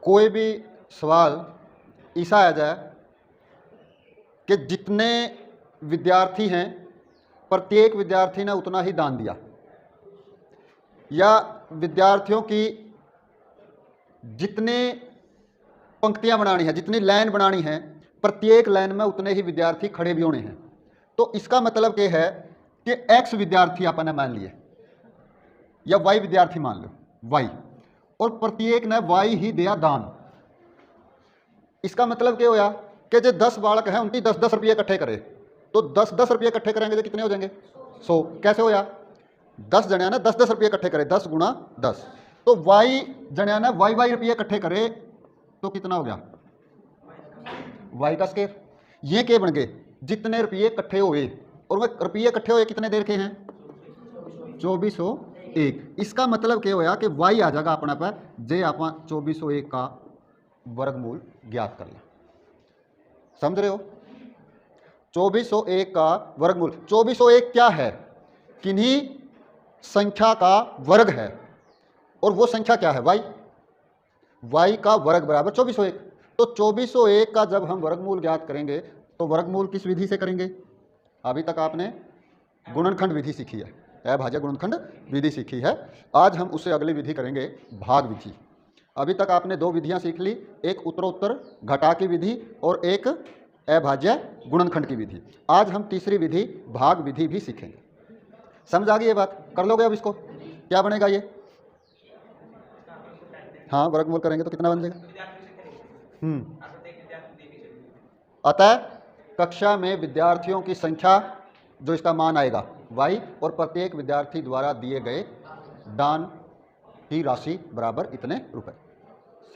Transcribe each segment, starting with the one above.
कोई भी सवाल ऐसा आ जाए कि जितने विद्यार्थी हैं प्रत्येक विद्यार्थी ने उतना ही दान दिया, या विद्यार्थियों की जितनी पंक्तियां बनानी है, जितनी लाइन बनानी है, प्रत्येक लाइन में उतने ही विद्यार्थी खड़े भी होने हैं। तो इसका मतलब ये है कि x विद्यार्थी अपन ने मान लिए या y विद्यार्थी मान लो y, और प्रत्येक ने y ही दिया दान। इसका मतलब क्या होया कि जो 10 बालक हैं उनकी 10-10 रुपये इकट्ठे करे, तो 10-10 रुपये इकट्ठे करेंगे तो कितने हो जाएंगे? 100। कैसे होया? 10 जने ने 10-10 रुपये इकट्ठे करे, 10 गुणा 10, तो y जने ने y रुपये इकट्ठे करे तो कितना हो गया? y का स्क्वायर। ये क्या बन गए? जितने रुपये इकट्ठे हुए, और वो रुपये इकट्ठे हुए कितने देर के हैं? 2401। इसका मतलब क्या होया कि y आ जाएगा अपना पर जे आप 2401 का वर्गमूल ज्ञात कर लें। समझ रहे हो? 2401 का वर्गमूल, 2401 क्या है? किन्हीं संख्या का वर्ग है, और वो संख्या क्या है? y का वर्ग बराबर 2401। तो 2401 का जब हम वर्गमूल ज्ञात करेंगे तो वर्गमूल किस विधि से करेंगे? अभी तक आपने गुणनखंड विधि सीखी है, अभाज्य गुणनखंड विधि सीखी है। आज हम उससे अगली विधि करेंगे भाग विधि। अभी तक आपने दो विधियां सीख ली, एक उत्तरोत्तर घटा की विधि और एक अभाज्य गुणनखंड की विधि। आज हम तीसरी विधि भाग विधि भी सीखेंगे। समझ आ गई ये बात? कर लोगे अब इसको? क्या बनेगा ये? हाँ, वर्गमूल करेंगे तो कितना बन जाएगा? अतः कक्षा में विद्यार्थियों की संख्या जो इसका मान आएगा y, और प्रत्येक विद्यार्थी द्वारा दिए गए दान की राशि बराबर इतने रुपए।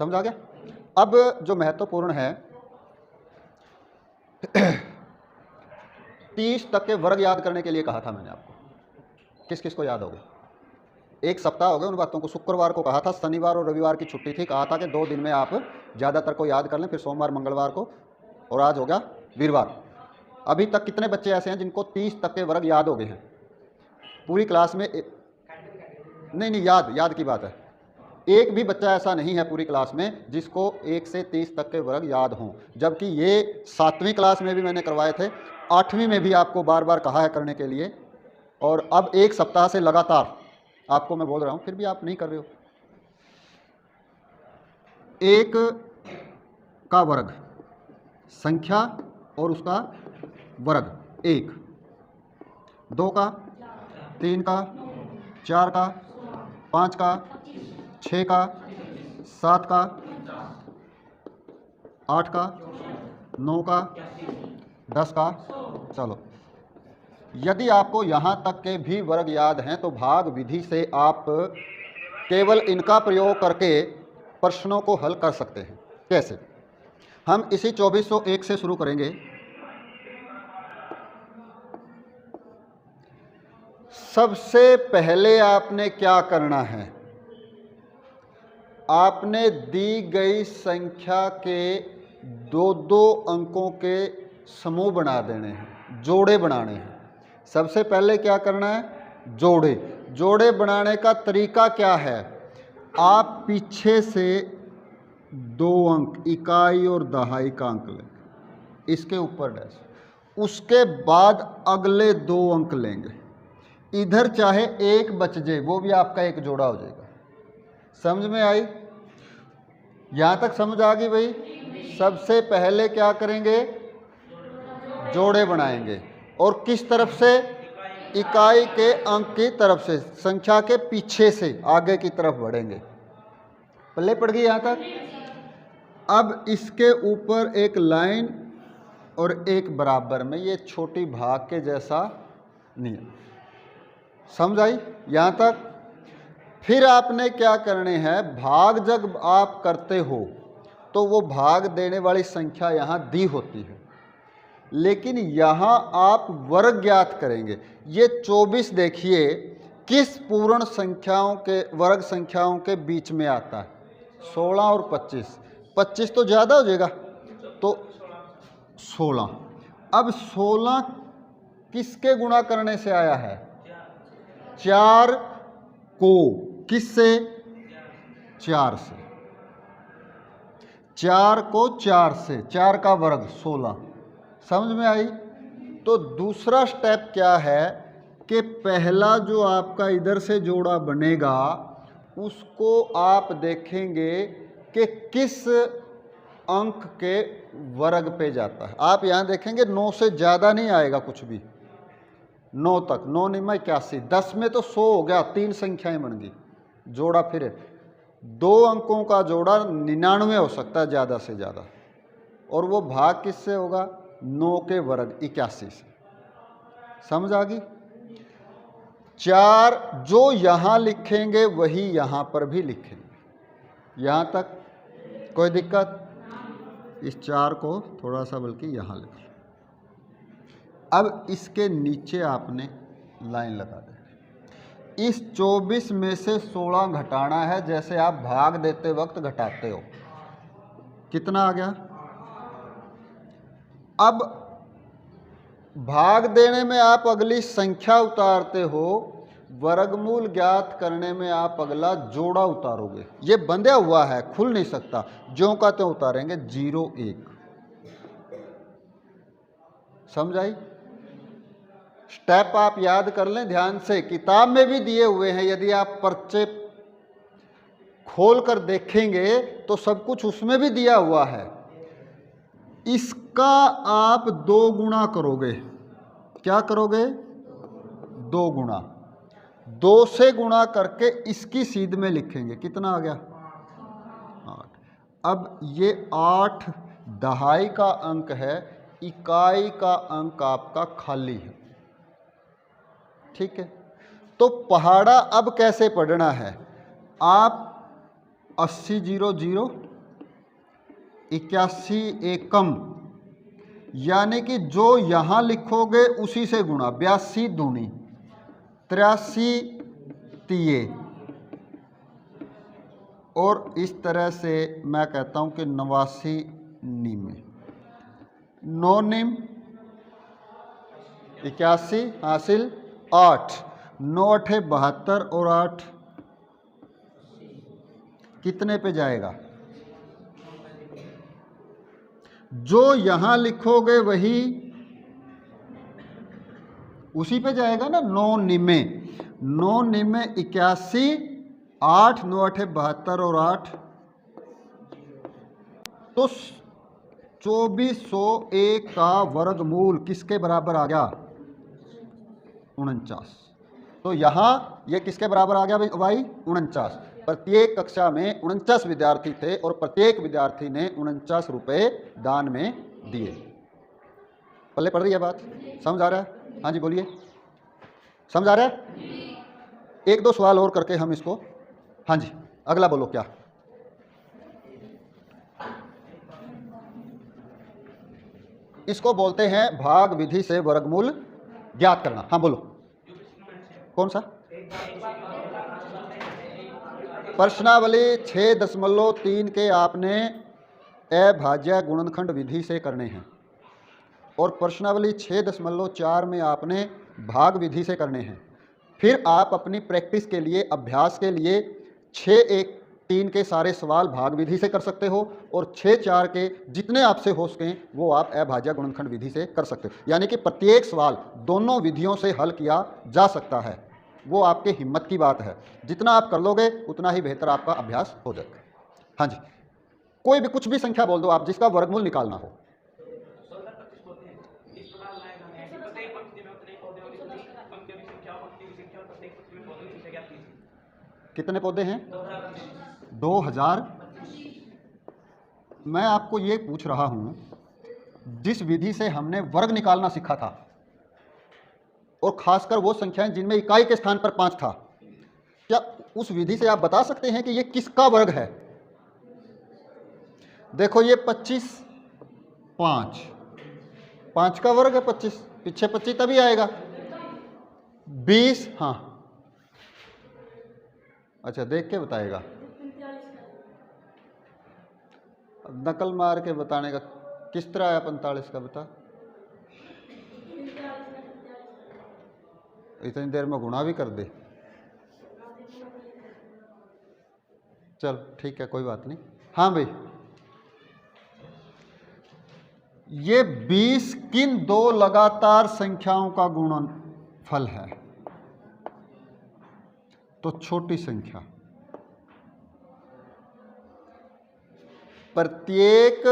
समझ आ गया? अब जो महत्वपूर्ण है 30 तक के वर्ग याद करने के लिए कहा था मैंने आपको। किस किस को याद हो गया? एक सप्ताह हो गया उन बातों को। शुक्रवार को कहा था, शनिवार और रविवार की छुट्टी थी, कहा था कि 2 दिन में आप ज़्यादातर को याद कर लें, फिर सोमवार मंगलवार को, और आज हो गया वीरवार। अभी तक कितने बच्चे ऐसे हैं जिनको 30 तक के वर्ग याद हो गए हैं? पूरी क्लास में नहीं, याद की बात है। एक भी बच्चा ऐसा नहीं है पूरी क्लास में जिसको 1 से 30 तक के वर्ग याद हों, जबकि ये 7वीं क्लास में भी मैंने करवाए थे, 8वीं में भी आपको बार बार कहा है करने के लिए, और अब एक सप्ताह से लगातार आपको मैं बोल रहा हूं, फिर भी आप नहीं कर रहे हो। 1 का वर्ग संख्या और उसका वर्ग 1, 2 का, 3 का, 4 का, 5 का, 6 का, 7 का, 8 का, 9 का, 10 का। चलो, यदि आपको यहाँ तक के भी वर्ग याद हैं तो भाग विधि से आप केवल इनका प्रयोग करके प्रश्नों को हल कर सकते हैं। कैसे? हम इसी 2401 से शुरू करेंगे। सबसे पहले आपने क्या करना है? आपने दी गई संख्या के 2-2 अंकों के समूह बना देने हैं, जोड़े बनाने हैं। सबसे पहले क्या करना है? जोड़े बनाने का तरीका क्या है? आप पीछे से 2 अंक, इकाई और दहाई का अंक लेंगे, इसके ऊपर डैश, उसके बाद अगले 2 अंक लेंगे, इधर चाहे 1 बच जाए वो भी आपका एक जोड़ा हो जाएगा। समझ में आई? यहां तक समझ आ गई भाई? सबसे पहले क्या करेंगे? जोड़े बनाएंगे, और किस तरफ से? इकाई के अंक की तरफ से, संख्या के पीछे से आगे की तरफ बढ़ेंगे। पल्ले पड़ गई यहां तक? अब इसके ऊपर एक लाइन और एक बराबर में, ये छोटी भाग के जैसा नियम। समझ आई यहां तक? फिर आपने क्या करने हैं? भाग जब आप करते हो तो वो भाग देने वाली संख्या यहां दी होती है, लेकिन यहां आप वर्ग ज्ञात करेंगे। ये 24 देखिए किस पूर्ण संख्याओं के वर्ग संख्याओं के बीच में आता है? 16 और 25। 25 तो ज़्यादा हो जाएगा, तो 16। अब 16 किसके गुणा करने से आया है? 4 को। किससे? 4 से। 4 को 4 से, 4 का वर्ग 16, समझ में आई। तो दूसरा स्टेप क्या है कि पहला जो आपका इधर से जोड़ा बनेगा उसको आप देखेंगे कि किस अंक के वर्ग पे जाता है। आप यहाँ देखेंगे 9 से ज़्यादा नहीं आएगा कुछ भी, 9 तक, 9 निमा 81, 10 में तो 100 हो गया, 3 संख्याएं बन गई, जोड़ा फिर 2 अंकों का जोड़ा 99 हो सकता है ज़्यादा से ज़्यादा, और वो भाग किससे होगा, 9 के वर्ग 81 से। समझ आ गई। 4 जो यहाँ लिखेंगे वही यहाँ पर भी लिखेंगे, यहाँ तक कोई दिक्कत। इस 4 को थोड़ा सा बल्कि यहाँ लिख लो। अब इसके नीचे आपने लाइन लगा देनी। इस 24 में से 16 घटाना है, जैसे आप भाग देते वक्त घटाते हो। कितना आ गया। अब भाग देने में आप अगली संख्या उतारते हो, वर्गमूल ज्ञात करने में आप अगला जोड़ा उतारोगे। ये बंधा हुआ है, खुल नहीं सकता, ज्यों का त्यों उतारेंगे 0 1। समझ आई। स्टेप आप याद कर लें ध्यान से, किताब में भी दिए हुए हैं, यदि आप पर्चे खोल कर देखेंगे तो सब कुछ उसमें भी दिया हुआ है। इसका आप 2 गुना करोगे। क्या करोगे, 2 गुना, 2 से गुणा करके इसकी सीध में लिखेंगे। कितना आ गया, 8। अब ये 8 दहाई का अंक है, इकाई का अंक आपका खाली है। ठीक है। तो पहाड़ा अब कैसे पढ़ना है, आप 80 0 0 81 एकम, यानी कि जो यहां लिखोगे उसी से गुणा, 82 दूनी 83 तिये, और इस तरह से मैं कहता हूं कि 89 नीमे, 9 निम 81 हासिल 8, 9 8 72 और 8 कितने पे जाएगा, जो यहां लिखोगे वही उसी पे जाएगा ना। 9 निमे 81, 8 9 8 72 और 8, तो 2401 का वर्गमूल किसके बराबर आ गया, 49। तो यहां ये किसके बराबर आ गया भाई, 49। प्रत्येक कक्षा में 49 विद्यार्थी थे और प्रत्येक विद्यार्थी ने 49 रुपए दान में दिए। पल्ले पड़ रही है बात, समझ आ रहा है। हाँ जी बोलिए, समझ आ रहा है। 1 2 सवाल और करके हम इसको, हाँ जी अगला बोलो क्या। इसको बोलते हैं भाग विधि से वर्गमूल ज्ञात करना। हाँ बोलो, कौन सा प्रश्नावली 6.3 के आपने अभाज्य गुणनखंड विधि से करने हैं, और प्रश्नावली 6.4 में आपने भाग विधि से करने हैं। फिर आप अपनी प्रैक्टिस के लिए, अभ्यास के लिए 6.1.3 के सारे सवाल भाग विधि से कर सकते हो, और 6.4 के जितने आपसे हो सकें वो आप अभाज्य गुणनखंड विधि से कर सकते हो। यानी कि प्रत्येक सवाल दोनों विधियों से हल किया जा सकता है। वो आपके हिम्मत की बात है, जितना आप कर लोगे उतना ही बेहतर आपका अभ्यास हो जाएगा। हाँ जी, कोई भी कुछ भी संख्या बोल दो आप जिसका वर्गमूल निकालना हो। कितने पौधे हैं, 2000। मैं आपको ये पूछ रहा हूं, जिस विधि से हमने वर्ग निकालना सीखा था, और खासकर वो संख्याएं जिनमें इकाई के स्थान पर 5 था, क्या उस विधि से आप बता सकते हैं कि ये किसका वर्ग है। देखो ये 25 5, 5 का वर्ग है 25, पीछे 25 तभी आएगा। 20, हाँ अच्छा देख के बताएगा, नकल मार के बताने का किस तरह आया 45 का, बता। इतनी देर में गुणा भी कर दे, चल ठीक है कोई बात नहीं। हाँ भाई ये 20 किन दो लगातार संख्याओं का गुणनफल है? तो छोटी संख्या। प्रत्येक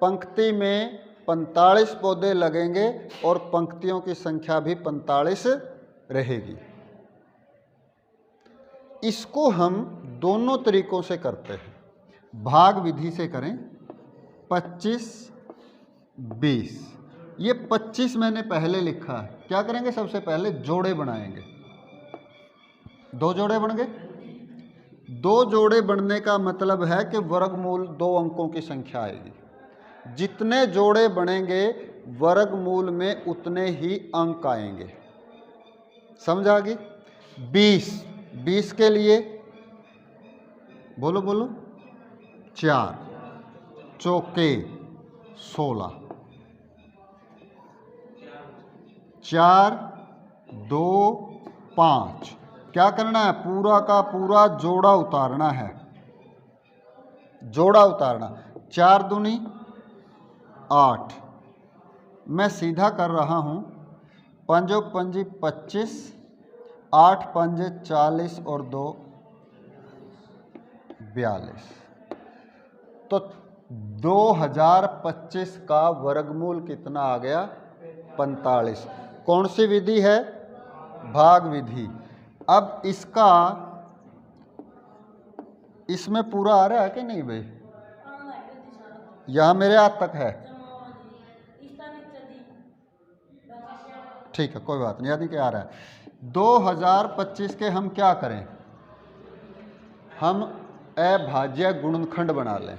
पंक्ति में 45 पौधे लगेंगे और पंक्तियों की संख्या भी 45 रहेगी। इसको हम दोनों तरीकों से करते हैं। भाग विधि से करें, 25 20। ये 25 मैंने पहले लिखा है। क्या करेंगे? सबसे पहले जोड़े बनाएंगे। 2 जोड़े बन गए। 2 जोड़े बनने का मतलब है कि वर्गमूल 2 अंकों की संख्या आएगी। जितने जोड़े बनेंगे वर्गमूल में उतने ही अंक आएंगे। समझ आ गई? 20 के लिए बोलो 4 चौके 16, 4 2 5। क्या करना है? पूरा का पूरा जोड़ा उतारना है। जोड़ा उतारना। 4 दूनी 8। मैं सीधा कर रहा हूं। 5 पंजी 25, 8 पंजे 40 और 2 42। तो 2025 का वर्गमूल कितना आ गया? 45। कौन सी विधि है? भाग विधि। अब इसमें पूरा आ रहा है कि नहीं भाई? यहां मेरे हाथ तक है। ठीक है, कोई बात नहीं, यानी कि आ रहा है। 2025 के हम क्या करें? हम अभाज्य गुणनखंड बना लें।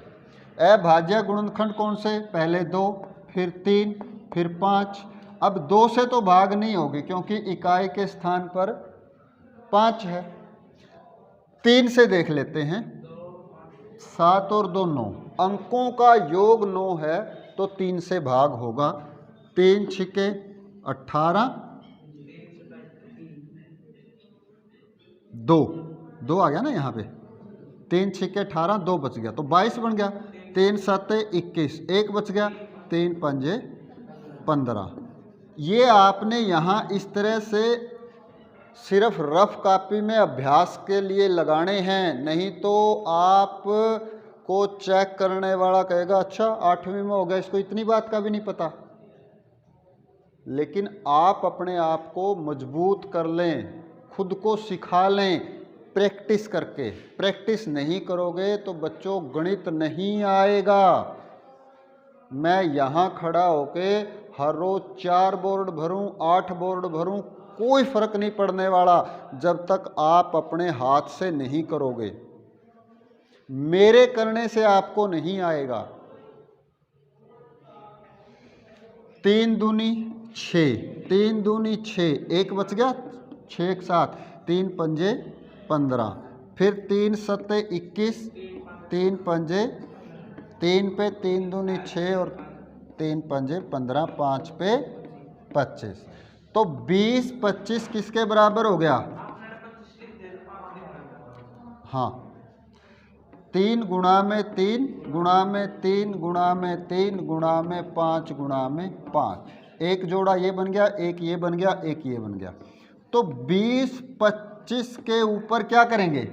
अभाज्य गुणनखंड कौन से? पहले 2, फिर 3, फिर 5। अब 2 से तो भाग नहीं होगी क्योंकि इकाई के स्थान पर 5 है। 3 से देख लेते हैं। 7 और 2 9। अंकों का योग 9 है तो 3 से भाग होगा। 3 छिके 18, 2 आ गया ना यहाँ पे। 3 छिके 18, 2 बच गया तो 22 बन गया। 3 7 21, 1 बच गया। 3 पंजे 15। ये आपने यहाँ इस तरह से सिर्फ रफ कॉपी में अभ्यास के लिए लगाने हैं, नहीं तो आप को चेक करने वाला कहेगा अच्छा 8वीं में हो गया, इसको इतनी बात का भी नहीं पता। लेकिन आप अपने आप को मजबूत कर लें, खुद को सिखा लें प्रैक्टिस करके। प्रैक्टिस नहीं करोगे तो बच्चों गणित नहीं आएगा। मैं यहाँ खड़ा होके हर रोज 4 बोर्ड भरूं, 8 बोर्ड भरूं, कोई फर्क नहीं पड़ने वाला जब तक आप अपने हाथ से नहीं करोगे। मेरे करने से आपको नहीं आएगा। 3 दूनी 6, 3 दूनी 6, 1 बच गया। 6 एक साथ, 3 पंजे 15, फिर 3 7 21, 3 पंजे 3 पे 3 दूनी 6 और 3 पंजे 15, 5 पे 25। तो 20 25 किसके बराबर हो गया? हाँ, 3 गुणा में 3 गुणा में 3 गुणा में 3 गुणा में 5 गुणा में 5। एक जोड़ा ये बन गया, एक ये बन गया, एक ये बन गया। तो 20 25 के ऊपर क्या करेंगे?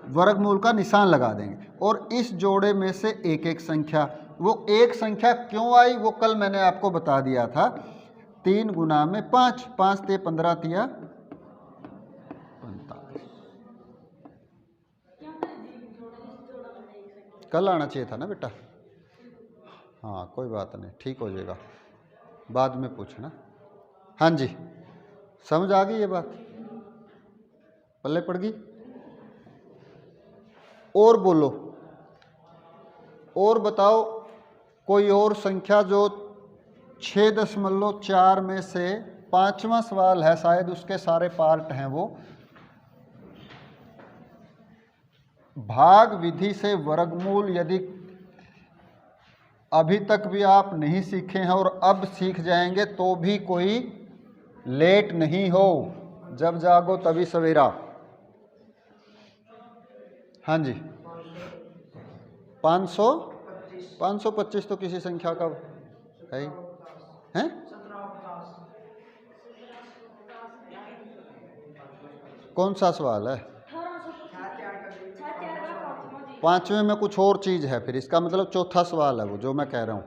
वर्गमूल का निशान लगा देंगे और इस जोड़े में से एक एक संख्या। वो एक संख्या क्यों आई वो कल मैंने आपको बता दिया था। 3 गुणा में 5, 5 ते 15 तिया 45। कल आना चाहिए था ना बेटा। हाँ कोई बात नहीं, ठीक हो जाएगा, बाद में पूछना। हाँ जी, समझ आ गई ये बात? पल्ले पड़ गई? और बोलो, और बताओ कोई और संख्या जो 6.4 में से 5वां सवाल है, शायद उसके सारे पार्ट हैं वो। भाग विधि से वर्गमूल यदि अभी तक भी आप नहीं सीखे हैं और अब सीख जाएंगे तो भी कोई लेट नहीं हो। जब जागो तभी सवेरा। हाँ जी, 500 525 तो किसी संख्या का है ही। हैं? कौन सा सवाल है? पांचवें में कुछ और चीज है, फिर इसका मतलब चौथा सवाल है वो जो मैं कह रहा हूं।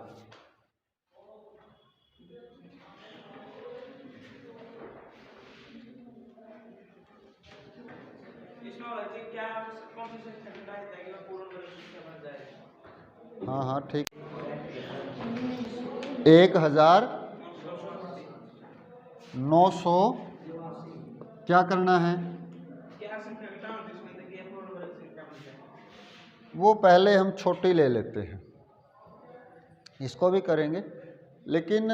हाँ हाँ ठीक। 1900 क्या करना है? वो पहले हम छोटी ले लेते हैं, इसको भी करेंगे, लेकिन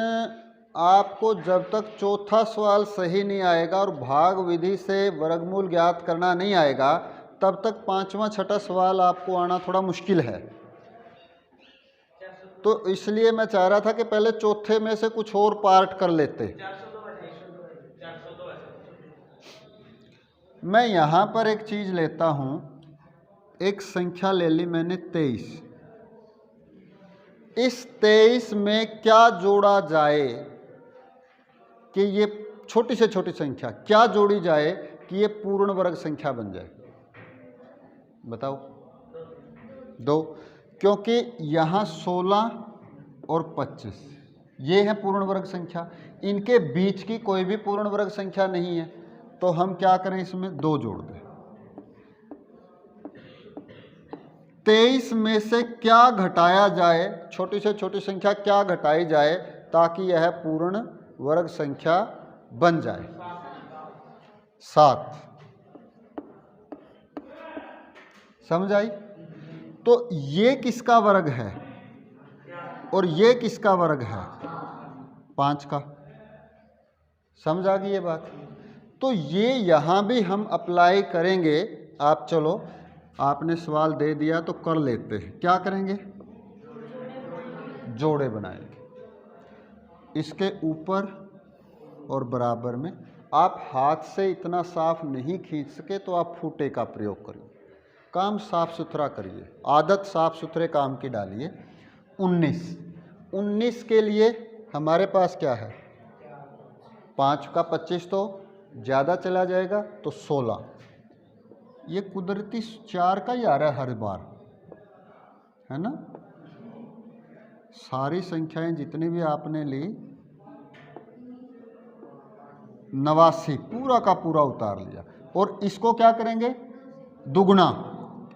आपको जब तक चौथा सवाल सही नहीं आएगा और भाग विधि से वर्गमूल ज्ञात करना नहीं आएगा, तब तक पांचवा छठा सवाल आपको आना थोड़ा मुश्किल है। तो इसलिए मैं चाह रहा था कि पहले चौथे में से कुछ और पार्ट कर लेते। मैं यहाँ पर एक चीज लेता हूँ, एक संख्या ले ली मैंने 23। इस 23 में क्या जोड़ा जाए कि ये छोटी से छोटी संख्या क्या जोड़ी जाए कि ये पूर्ण वर्ग संख्या बन जाए? बताओ। 2, क्योंकि यहाँ 16 और 25 ये है पूर्ण वर्ग संख्या, इनके बीच की कोई भी पूर्ण वर्ग संख्या नहीं है, तो हम क्या करें, इसमें 2 जोड़ दें। 23 में से क्या घटाया जाए, छोटी से छोटी संख्या क्या घटाई जाए ताकि यह पूर्ण वर्ग संख्या बन जाए? 7। समझ आई? तो ये किसका वर्ग है और ये किसका वर्ग है? 5 का। समझ आ गई ये बात? तो ये यहां भी हम अप्लाई करेंगे। आप चलो, आपने सवाल दे दिया तो कर लेते हैं। क्या करेंगे? जोड़े बनाएंगे इसके ऊपर और बराबर में। आप हाथ से इतना साफ नहीं खींच सके तो आप फूटे का प्रयोग करिए, काम साफ सुथरा करिए, आदत साफ सुथरे काम की डालिए। 19 के लिए हमारे पास क्या है? 5 का 25 तो ज़्यादा चला जाएगा, तो 16। ये कुदरती 4 का ही आ रहा है हर बार, है ना? सारी संख्याएं जितनी भी आपने ली, 89 पूरा का पूरा उतार लिया। और इसको क्या करेंगे? दुगुना,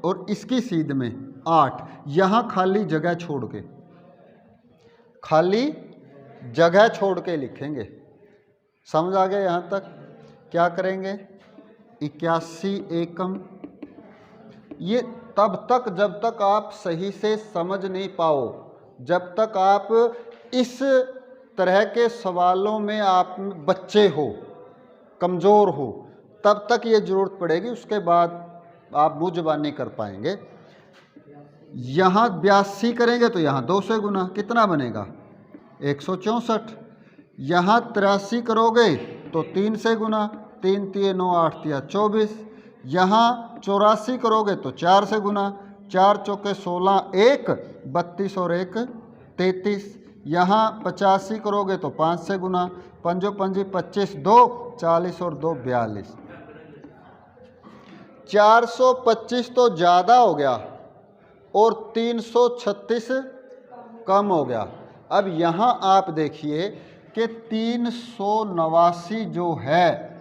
और इसकी सीध में 8। यहाँ खाली जगह छोड़ के, खाली जगह छोड़ के लिखेंगे। समझ आ गया यहाँ तक? क्या करेंगे? 81 एकम। ये तब तक जब तक आप सही से समझ नहीं पाओ, जब तक आप इस तरह के सवालों में आप बच्चे हो, कमज़ोर हो, तब तक ये ज़रूरत पड़ेगी। उसके बाद आप मुँह ज़बानी कर पाएंगे। यहाँ 82 करेंगे तो यहाँ 2 से गुना, कितना बनेगा? 164। यहाँ 83 करोगे तो 3 से गुना, 3 3 9 8 3 24। यहाँ 84 करोगे तो 4 से गुना, 4 चौके 16, 1 32 और 1 33। यहाँ 85 करोगे तो 5 से गुना, 5 5 25, 2 40 और 2 42। 425 तो ज़्यादा हो गया और 336 कम हो गया। अब यहाँ आप देखिए कि 389 जो है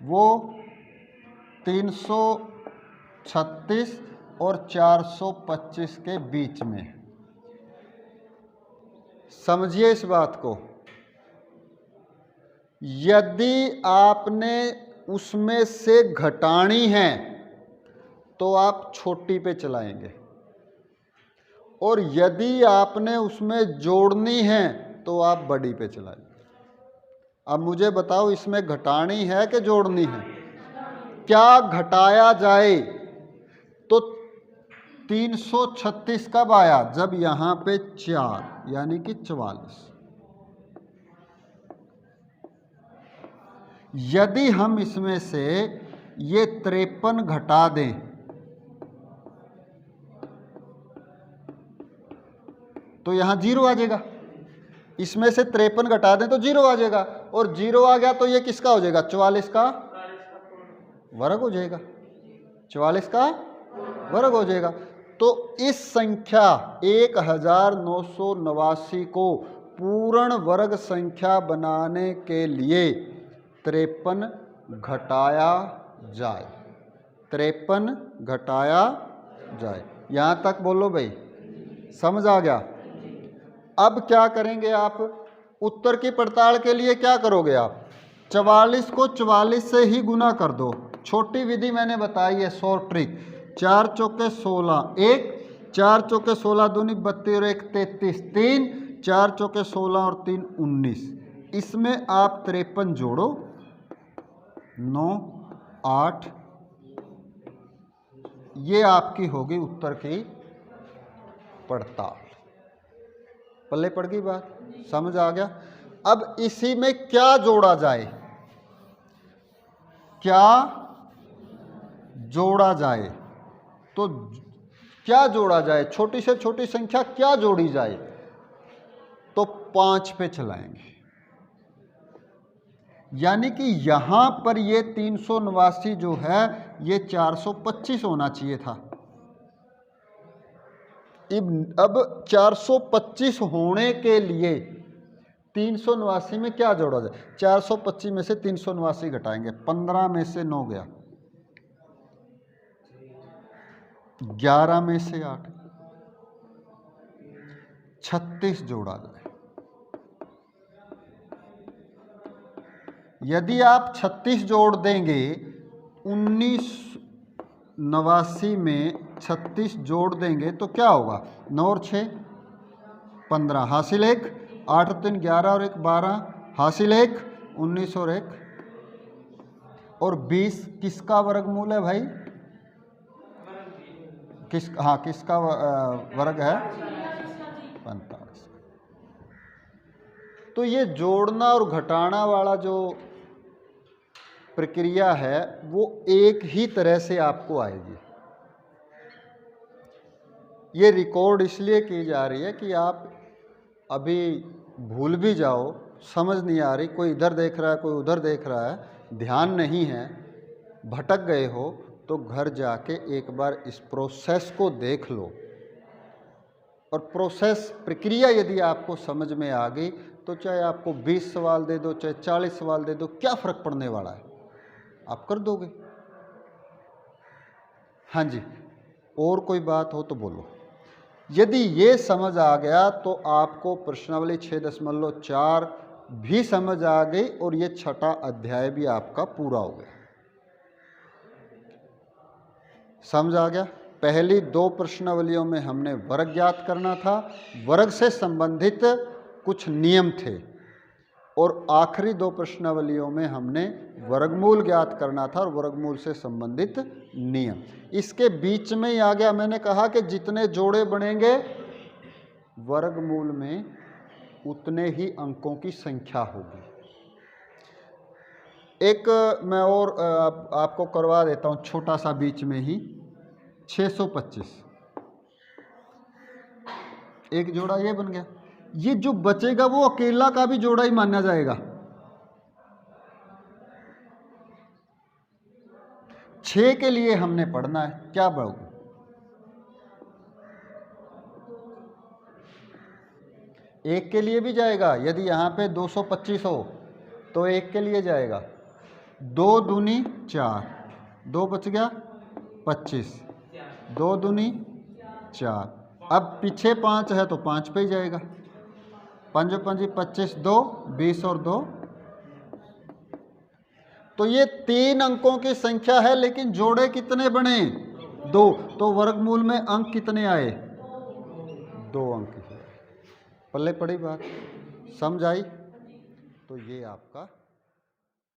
वो 336 और 425 के बीच में। समझिए इस बात को। यदि आपने उसमें से घटानी है तो आप छोटी पे चलाएंगे, और यदि आपने उसमें जोड़नी है तो आप बड़ी पे चलाएंगे। अब मुझे बताओ, इसमें घटानी है कि जोड़नी है? क्या घटाया जाए? तो 336 कब आया? जब यहाँ पे 4 यानी कि 44। यदि हम इसमें से ये 53 घटा दें तो यहाँ 0 आ जाएगा। इसमें से 53 घटा दें तो 0 आ जाएगा, और 0 आ गया तो ये किसका हो जाएगा? 44 का वर्ग हो जाएगा। 44 का वर्ग हो जाएगा। तो इस संख्या 1989 को पूर्ण वर्ग संख्या बनाने के लिए 53 घटाया जाए। 53 घटाया जाए। यहां तक बोलो भाई, समझ आ गया? अब क्या करेंगे आप? उत्तर की पड़ताल के लिए क्या करोगे आप? 44 को 44 से ही गुना कर दो। छोटी विधि मैंने बताई है, शॉर्ट ट्रिक। 4 चौके 16, 1, 4 चौके 16 दूनी 32 और 1 33, 3, 4 चौके 16 और 3 19। इसमें आप 53 जोड़ो, 9, 8, ये आपकी होगी उत्तर की पड़ताल। पल्ले पड़ गई बात? समझ आ गया? अब इसी में क्या जोड़ा जाए? क्या जोड़ा जाए? तो क्या जोड़ा जाए? छोटी से छोटी संख्या क्या जोड़ी जाए? तो 5 पे चलाएंगे। यानी कि यहां पर ये 389 जो है ये 425 होना चाहिए था। अब 425 होने के लिए 389 में क्या जोड़ा जाए? 425 में से 389 घटाएंगे, 15 में से 9 गया, 11 में से 8, 36 जोड़ा जाए। यदि आप 36 जोड़ देंगे, 1989 में 36 जोड़ देंगे तो क्या होगा? 9 और 6 15, हासिल 1, 8 और 3 11 और 1 12, हासिल 1, 19 और 1, और 20 किसका वर्गमूल है भाई? किसका वर्ग है? 45। तो ये जोड़ना और घटाना वाला जो प्रक्रिया है वो एक ही तरह से आपको आएगी। ये रिकॉर्ड इसलिए की जा रही है कि आप अभी भूल भी जाओ, समझ नहीं आ रही, कोई इधर देख रहा है कोई उधर देख रहा है, ध्यान नहीं है, भटक गए हो, तो घर जाके एक बार इस प्रोसेस को देख लो। और प्रोसेस प्रक्रिया यदि आपको समझ में आ गई तो चाहे आपको 20 सवाल दे दो, चाहे 40 सवाल दे दो, क्या फ़र्क पड़ने वाला है? आप कर दोगे। हाँ जी, और कोई बात हो तो बोलो। यदि ये समझ आ गया तो आपको प्रश्नावली 6.4 भी समझ आ गई और ये 6ठा अध्याय भी आपका पूरा हो गया। समझ आ गया? पहली 2 प्रश्नावलियों में हमने वर्ग ज्ञात करना था, वर्ग से संबंधित कुछ नियम थे, और आखिरी 2 प्रश्नावलियों में हमने वर्गमूल ज्ञात करना था और वर्गमूल से संबंधित नियम। इसके बीच में ही आ गया, मैंने कहा कि जितने जोड़े बनेंगे वर्गमूल में उतने ही अंकों की संख्या होगी। एक मैं और आपको करवा देता हूँ छोटा सा बीच में ही, 625 एक जोड़ा ये बन गया। ये जो बचेगा वो अकेला का भी जोड़ा ही माना जाएगा। 6 के लिए हमने पढ़ना है, क्या पढ़ोगे? एक के लिए भी जाएगा, यदि यहाँ पे 225 हो तो एक के लिए जाएगा। 2 दूनी 4, 2 बच गया 25, 2 दूनी 4, अब पीछे 5 है तो 5 पे ही जाएगा। 5 5 25, 2 20 और 2, तो ये 3 अंकों की संख्या है, लेकिन जोड़े कितने बने? 2, तो वर्गमूल में अंक कितने आए? 2 अंक। पल्ले पड़ी बात? समझ आई? तो ये आपका